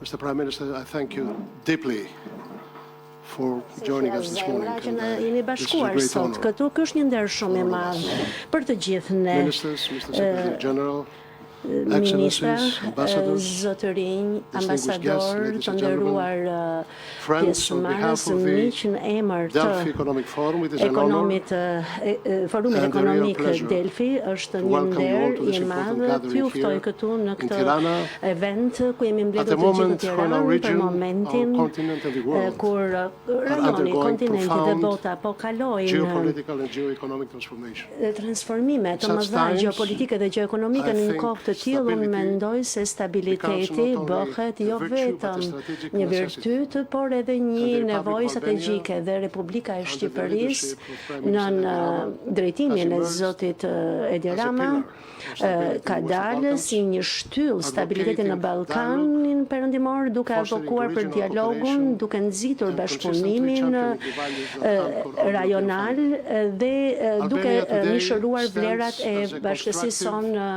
Mr. Prime Minister, I thank you deeply for joining us this morning. This is a great honor. Këtu ky është një nder shumë i madh për të gjithë ne. Ministers, Mr. Secretary General, Ministra, zotërinj, ambasador, të nderuar pjesëmarrës, miq, në emër të Forumit Ekonomik Delfi, është një nder i madh t'ju ftoj këtu në këtë event ku jemi mbledhur të gjithë në Tiranë për momentin kur rajoni, kontinenti dhe bota po kalojnë transformime të mëdha gjeopolitike dhe gjeoekonomike në një kohë të tillë. Unë mendoj se stabiliteti bëhet jo vetëm një virtyt, por edhe një nevojë strategjike dhe Republika e Shqipërisë në drejtimin e zotit Edi Rama ka dalë si një shtyllë stabiliteti në Ballkanin perëndimor, duke avokuar për dialogun, duke nxitur bashkëpunimin rajonal dhe duke mishëruar vlerat e bashkësisë sonë,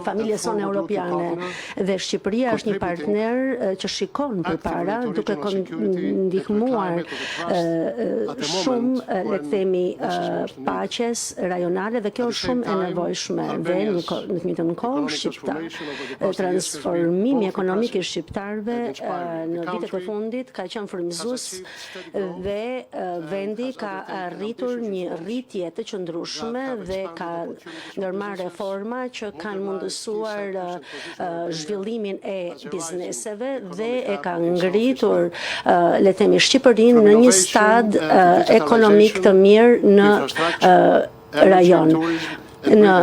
familjes sonë europiane, dhe Shqipëria është një partner që shikon përpara, duke ndihmuar shumë, le të themi, paqes rajonale, dhe kjo është shumë e nevojshme. Dhe në të njëjtën kohë transformimi ekonomik i shqiptarëve në vitet e fundit ka qenë frymëzues dhe vendi ka arritur një rritje të qëndrueshme dhe ka ndërmarrë reforma që kanë mundësuar zhvillimin e bizneseve dhe e ka ngritur, le të themi, Shqipërinë në një stad ekonomik të mirë në rajon. Në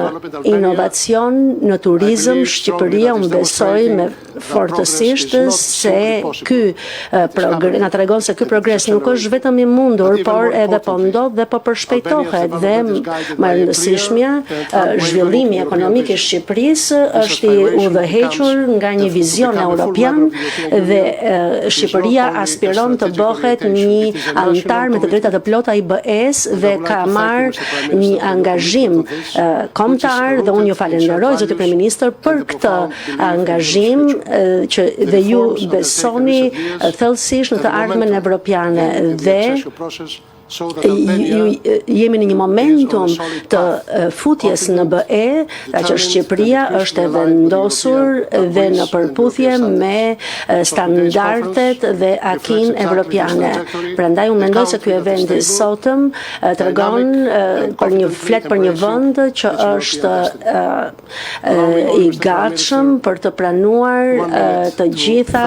inovacion, në turizëm, Shqipëria unë besoj me fortësisht se na tregon se ky progres nuk është vetëm i mundur, por edhe po ndodh dhe po përshpejtohet, dhe më e rëndësishmja, zhvillimi ekonomik i Shqipërisë është i udhëhequr nga një vizion europian dhe Shqipëria aspiron të bëhet një anëtar me të drejtat të plota i BE-s dhe ka marrë një angazhim kombëtar, dhe unë ju falenderoj zoti kryeministër për këtë angazhim që dhe ju besoni thellësisht në të ardhmen evropiane dhe jemi në një momentum të futjes në BE, që Shqipëria është e vendosur dhe në përputhje me standardet dhe akin evropiane. Prandaj unë mendoj se ky event i sotëm tregon flet për një vend që është i gatshëm për të pranuar të gjitha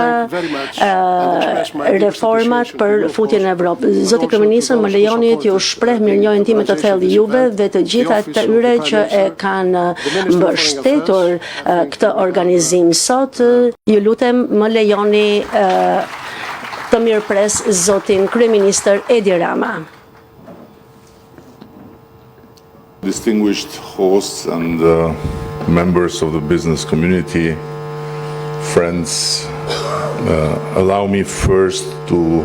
reformat për futjen në Evropë. Zoti kryeministër, më lejoni t'ju shpreh mirënjohjen time të thellë juve dhe të gjitha atyre që e kanë mbështetur këtë organizim sot. Ju lutem, më lejoni të mirëpres zotin kryeministër Edi Rama. Distinguished hosts and members of the business community, friends, allow me first to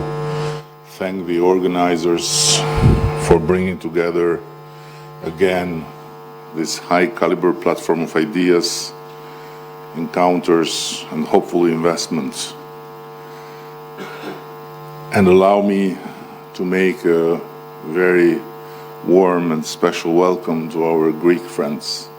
thank the organizers for bringing together again this high caliber platform of ideas, encounters, and hopefully investments. And allow me to make a very warm and special welcome to our Greek friends.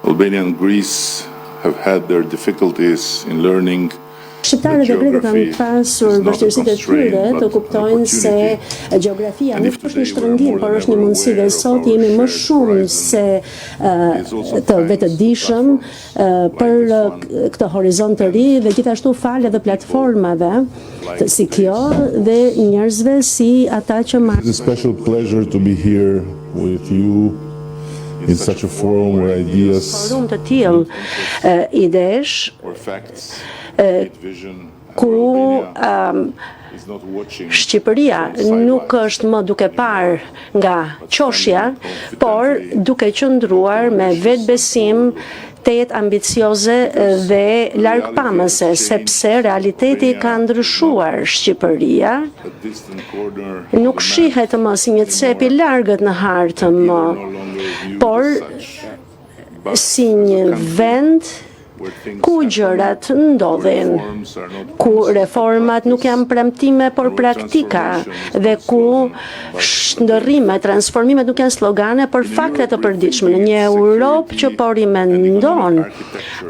Albania and Greece have had their difficulties in learning. Shqiptarët dhe grekët kanë pasur vështirësitë e tyre të kuptojnë se gjeografia nuk është një shtrëngim, por është një mundësi, dhe sot jemi më shumë se të vetëdijshëm për këtë horizont të ri, dhe gjithashtu fal edhe platformave si kjo dhe njerëzve si ata që marrin. It's a special pleasure to be here with you in such a forum where ideas forum të tillë idesh ku Shqipëria nuk është më duke parë nga qoshja, por duke qëndruar me vetbesim, të jetë ambicioze dhe largpamëse, sepse realiteti ka ndryshuar. Shqipëria nuk shihet më si një cep i largët në hartë më, por si një vend ku gjërat ndodhin, ku reformat nuk janë premtime por praktika dhe ku ndërrimet, transformimet nuk janë slogane por fakte të përditshme. Në një Europë që po rimendon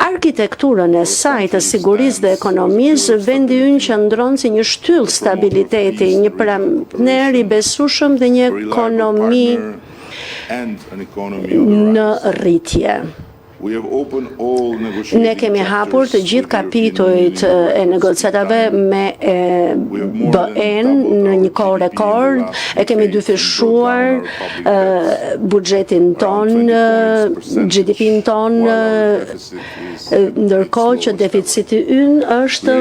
arkitekturën e saj të sigurisë dhe ekonomisë, vendi ynë qëndron si një shtyllë stabiliteti, një partner i besueshëm dhe një ekonomi në rritje. Ne kemi hapur të gjithë kapitujt e negociatave me BE-n në një kohë rekord, e kemi dyfishuar buxhetin ton, GDP-n ton, ndërkohë që deficiti ynë është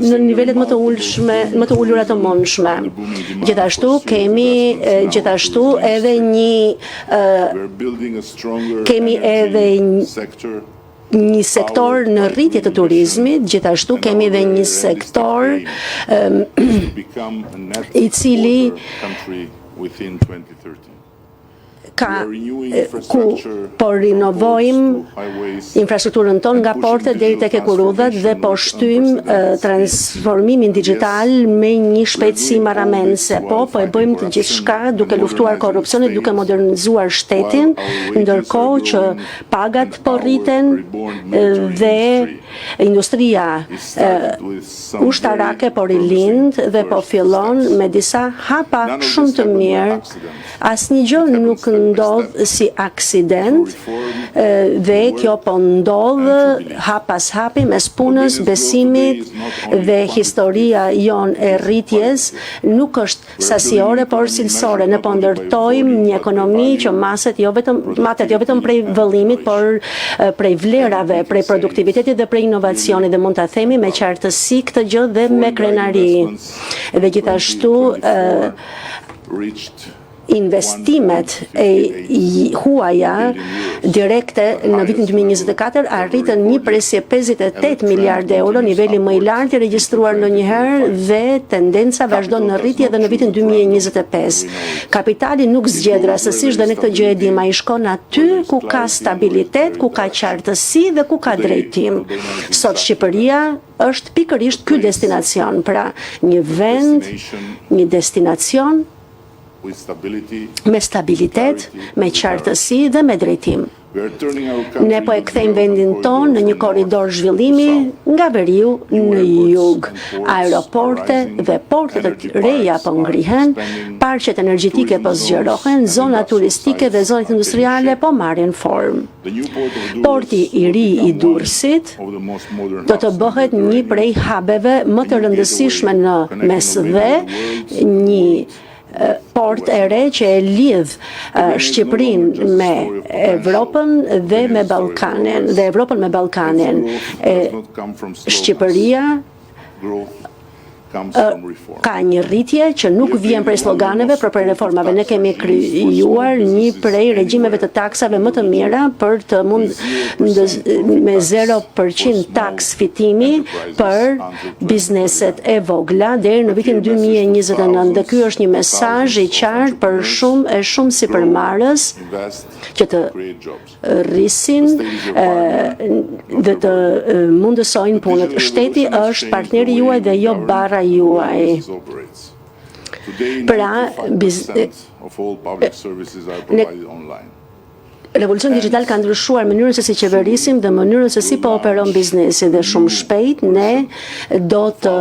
në nivelet më të ulura të mundshme. Gjithashtu kemi edhe një sektor në rritje të turizmit, gjithashtu kemi edhe një sektor i cili ku po rinovojmë infrastrukturën tonë nga portet deri tek ekurudhat dhe po shtyjmë transformimin digjital me një shpejtësi marramense. Po e bëjmë të gjithçka duke luftuar korrupsionin, duke modernizuar shtetin, ndërkohë që pagat po rriten dhe industria ushtarake po rilind dhe po fillon me disa hapa shumë të mirë. Asnjë gjë nuk ndodh si aksident dhe kjo po ndodh hap pas hapi mes punës, besimit dhe historia jon e rritjes nuk është sasiore por cilësore. Ne po ndërtojmë një ekonomi që matet jo vetëm prej vëllimit por prej vlerave, prej produktivitetit dhe prej inovacionit dhe mund ta themi me qartësi këtë gjë dhe me krenari. Dhe gjithashtu investimet huaja direkte në vitin 2024 arritën 1.58 miliardë euro, niveli më i lartë i regjistruar ndonjëherë dhe tendenca vazhdon në rritje edhe në vitin 2025. Kapitali nuk zgjedh rastësisht dhe ne këtë gjë e dim, ai shkon aty ku ka stabilitet, ku ka qartësi dhe ku ka drejtim. Sot Shqipëria është pikërisht ky destinacion, pra një vend, një destinacion me stabilitet, me qartësi dhe me drejtim. Ne po e kthejmë vendin ton në një korridor zhvillimi nga veriu në jug. Aeroporte dhe porte të reja po ngrihen, parqet energjetike po zgjerohen, zona turistike dhe zonat industriale po marrin formë. Porti i ri i Durrësit do të bëhet një prej hubeve më të rëndësishme në mes dhe një port e re që e lidh Shqipërinë me Evropën dhe me Ballkanin, dhe Evropën me Ballkanin. Shqipëria ka një rritje që nuk vjen prej sloganeve, por prej reformave. Ne kemi krijuar një prej regjimeve të taksave më të mira për të me 0% taks fitimi për bizneset e vogla deri në vitin 2029. Dhe ky është një mesazh i qartë për shumë sipërmarrës që të rrisin dhe të mundësojnë punët. Shteti është partneri juaj dhe jo barra juaj. Pra, revolucioni digital ka ndryshuar mënyrën se si qeverisim dhe mënyrën se si po operon biznesi dhe shumë shpejt ne do të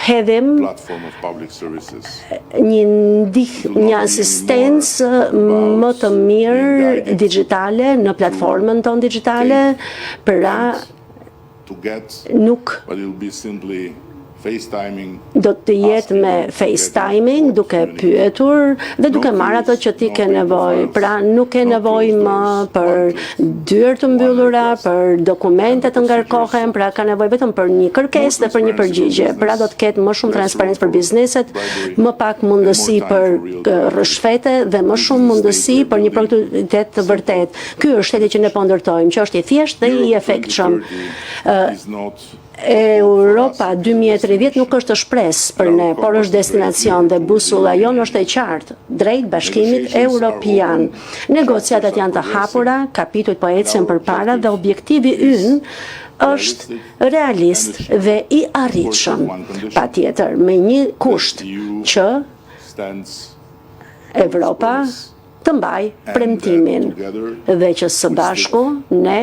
hedhim një asistencë më të mirë digjitale në platformën tonë digjitale, pra nuk do të jetë me FaceTiming, duke pyetur dhe duke marrë ato që ti ke nevojë. Pra nuk ke nevojë më për dyert të mbyllura, për dokumente të ngarkohen, pra ka nevojë vetëm për një kërkesë dhe për një përgjigje. Pra do të ketë më shumë transparencë për bizneset, më pak mundësi për rrëshfete dhe më shumë mundësi për një produktivitet të vërtet. Ky është shteti që ne po ndërtojmë, që është i thjeshtë dhe i efektshëm. Europa 2030 nuk është shpresë për ne, por është destinacion dhe busulla jonë është e qartë, drejt bashkimit evropian. Negociatat janë të hapura, kapitujt po ecën përpara dhe objektivi ynë është realist dhe i arritshëm, patjetër me një kusht që Evropa të mbaj premtimin dhe që së bashku ne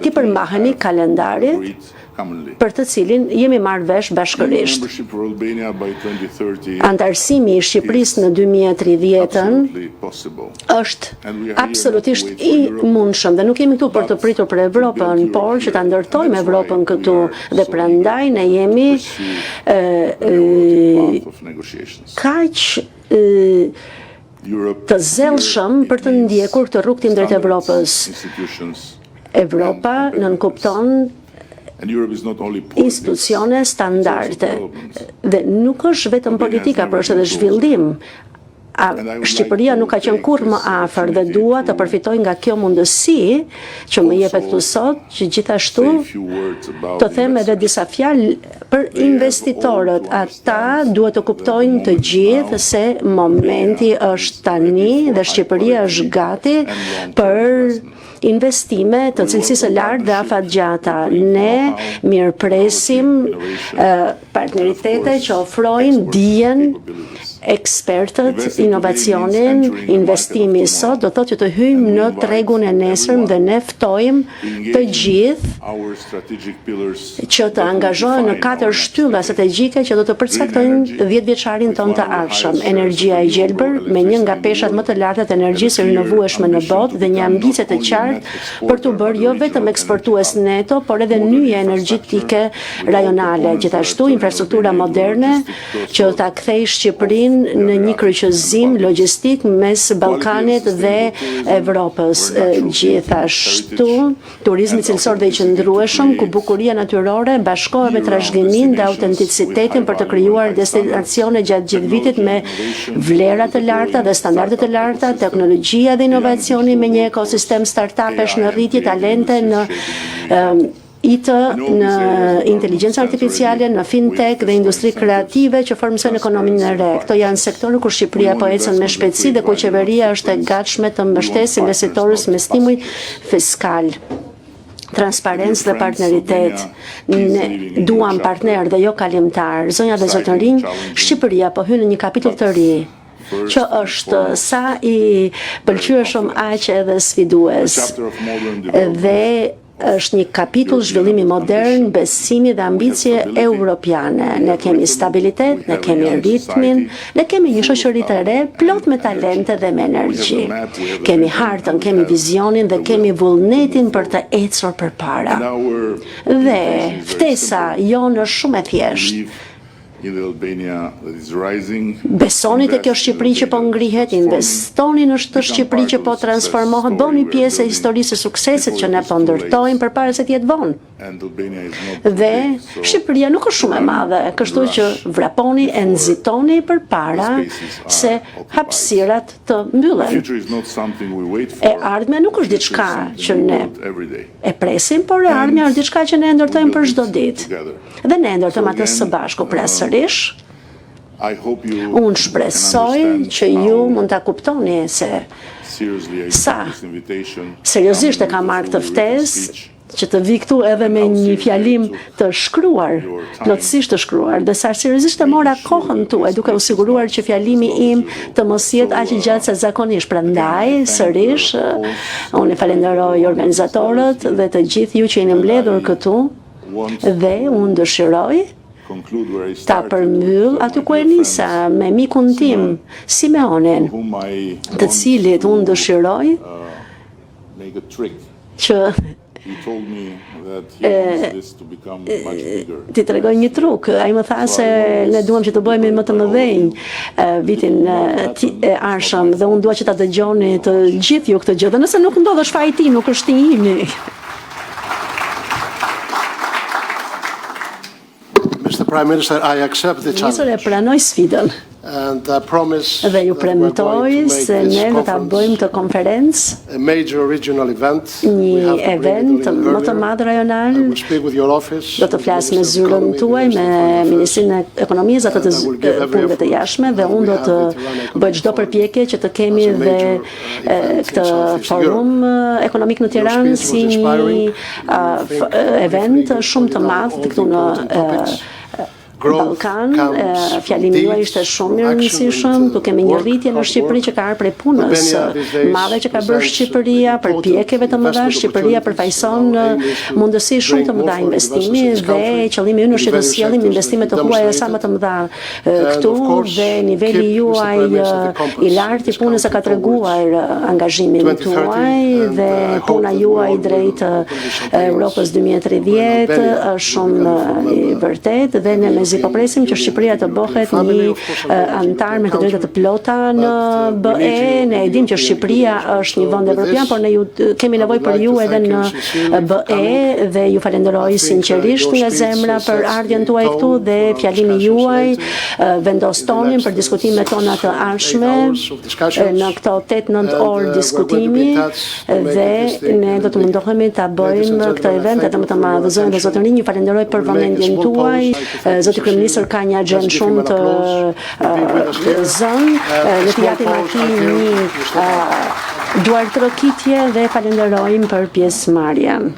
ti përmbaheni kalendarit për të cilin jemi marrë vesh bashkërisht. Antarësimi i Shqipërisë në 2030 është absolutisht i mundshëm dhe nuk jemi këtu për të pritur për Evropën, por që ta ndërtojmë Evropën këtu dhe prandaj ne jemi kaq të zellshëm për të ndjekur këtë rrugtim drejt Evropës. Evropa nënkupton institucione standarde dhe nuk është vetëm politika, por është edhe zhvillim. Shqipëria nuk ka qenë kurrë më afër dhe dua të përfitoj nga kjo mundësi që më jepet këtu sot, që gjithashtu të them edhe disa fjalë për investitorët. Ata duhet të kuptojnë të gjithë se momenti është tani dhe Shqipëria është gati për investime të cilësisë lartë dhe afatgjata. Ne mirëpresim partneritete që ofrojnë dijen, ekspertët, inovacionin, investimi sot do thotë që të hyjmë në tregun e nesërm dhe ne ftojmë të gjithë që të angazhohen në 4 shtylla strategjike që do të përcaktojnë 10-vjeçarin ton të ardhshëm. Energjia e gjelbër me një nga peshat më të larta të energjisë rinovueshme në botë dhe një ambicie të qartë për të bërë jo vetëm eksportues neto, por edhe nyje energjetike rajonale. Gjithashtu infrastruktura moderne që ta kthejë Shqipërinë në një kryqëzim logjistik mes Ballkanit dhe Evropës. Gjithashtu, turizmi cilësor dhe i qëndrueshëm, ku bukuria natyrore bashkohet me trashëgiminë dhe autenticitetin për të krijuar destinacione gjatë gjithë vitit me vlera të larta dhe standarde të larta, teknologjia dhe inovacioni me një ekosistem startupesh në rritje, talente në IT, në inteligjencë artificiale, në fintech dhe industri kreative që formësojnë ekonominë e re. Këto janë sektorë ku Shqipëria po ecën me shpejtësi dhe ku qeveria është e gatshme të mbështesë investitorës me stimuj fiskal. Transparencë dhe partneritet. Ne duam partner dhe jo kalimtar. Zonja dhe zotërinj, Shqipëria po hyn në një kapitull të ri që është sa i pëlqyeshëm aq edhe sfidues. Dhe është një kapitull zhvillimi modern, besimi dhe ambicie europiane. Ne kemi stabilitet, ne kemi ritmin, ne kemi një shoqëri të re, plot me talente dhe me energji. Kemi hartën, kemi vizionin dhe kemi vullnetin për të ecur përpara. Dhe ftesa jonë është shumë e thjeshtë. Besoni te kjo Shqipëri që po ngrihet, investoni në këtë Shqipëri që po transformohet, bëni pjesë e historisë së suksesit që ne po ndërtojmë përpara se të jetë vonë. Dhe Shqipëria nuk është shumë e madhe, kështu që vraponi e nxitoni përpara se hapësirat të mbyllen. E ardhmja nuk është diçka që ne e presim, por e ardhmja është diçka që ne ndërtojmë për çdo ditë. Dhe ne ndërtojmë atë së bashku. Unë shpresoj që ju mund ta kuptoni se sa seriozisht e kam marrë këtë ftesë që të vi këtu edhe me një fjalim të shkruar, plotësisht të shkruar, dhe sa seriozisht e mora kohën tuaj duke u siguruar që fjalimi im të mos jetë aq i gjatë sa zakonisht. Prandaj sërish unë falenderoj organizatorët dhe të gjithë ju që jeni mbledhur këtu dhe unë dëshiroj ta përmbyll aty ku e nisa me mikun tim Simeonin, të cilit unë dëshiroj që ti tregoj një truk. Ai më tha se ne duam që të bëhemi më të mëdhenj vitin e ardhshëm dhe unë dua që ta dëgjoni të gjithë ju këtë gjë. Dhe nëse nuk ndodh është faji tim, nuk është i imi. Mr. Prime Minister, I accept the challenge. Nisër e pranoj sfidën. Dhe ju premtoj se ne do ta bëjmë të konferencë një event më të madh rajonal. Do të flas me zyrën tuaj, me Ministrinë e Ekonomisë atë të punëve të jashtme, dhe unë do të bëj çdo përpjekje që të kemi dhe këtë forum ekonomik në Tiranë si një event shumë të madh këtu në Ballkan. Fjalimi juaj ishte shumë i rëndësishëm. Tu kemi një rritje në Shqipëri që ka ardhur prej punës madhe që ka bërë Shqipëria, për pjekjeve të mëdha. Shqipëria përfaqëson mundësi shumë të mëdha investimi dhe qëllimi ynë është të sjellim investime të huaja sa më të mëdha këtu, dhe niveli juaj i lartë i punës e ka treguar angazhimin tuaj dhe puna juaj drejt Europës 2030 është shumë i vërtet, dhe ne po presim që Shqipëria të bëhet një antar me të drejta të plota në BE. Ne e dim që Shqipëria është një vend evropian, por ne kemi nevojë për ju edhe në BE, dhe ju falenderoj sinqerisht nga zemra për ardhjen tuaj këtu, dhe fjalimi juaj vendos tonin për diskutimet tona të ardhshme në këto 8-9 orë diskutimi, dhe ne do të mundohemi ta bëjmë këtë event edhe më të madh. Zonja dhe zotërinj, ju falenderoj për vëmendjen tuaj. Zoti Kryeministër ka një agjendë shumë të zënë. Ne t'i japim atij një duartërokitje dhe falenderojmë për pjesëmarrjen.